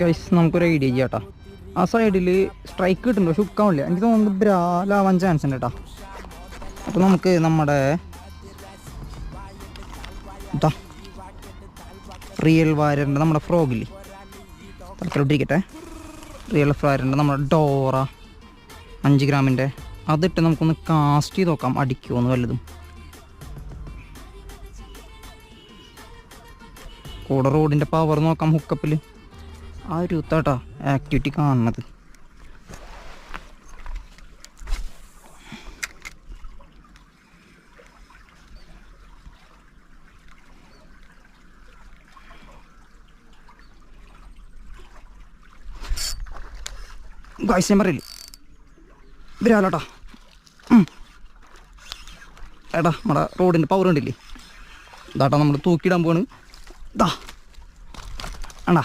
Guys നമുക്കൊരു idea ചെയ്യാട്ടോ. ആ സൈഡിൽ സ്ട്രൈക്ക് കിട്ടുന്നുണ്ടോ? പക്ഷെ ഉക്കാവില്ല. എനിക്ക് തോന്നുന്നത് ബ്രാലാവാൻ ചാൻസ് ഉണ്ട് കേട്ടോ. അപ്പോൾ നമുക്ക് നമ്മുടെ ഇതാ റിയൽ വാരറിൻ്റെ നമ്മുടെ ഫ്രോഗില്ലേ, തലത്തിലോട്ടിരിക്കട്ടെ. റിയൽ വാരറിൻ്റെ നമ്മുടെ ഡോറ 5 ഗ്രാമിൻ്റെ അതിട്ട് നമുക്കൊന്ന് കാസ്റ്റ് ചെയ്ത് നോക്കാം, അടിക്കുമോന്ന് വല്ലതും. കൂടെ റോഡിൻ്റെ പവർ നോക്കാം ഹുക്കപ്പിൽ. ആ ഒരു ഇത്താട്ടാ ആക്ടിവിറ്റി കാണുന്നത്. ഗൈസ് ഞാൻ പറയില്ലേ വരാലോട്ടാ. ഏട്ടാ നമ്മുടെ റോഡിൻ്റെ പവർ ഉണ്ടില്ലേ, ഇതാട്ടാ നമ്മൾ തൂക്കിയിടാൻ പോവാണ്. ഇതാ ആണ്ടാ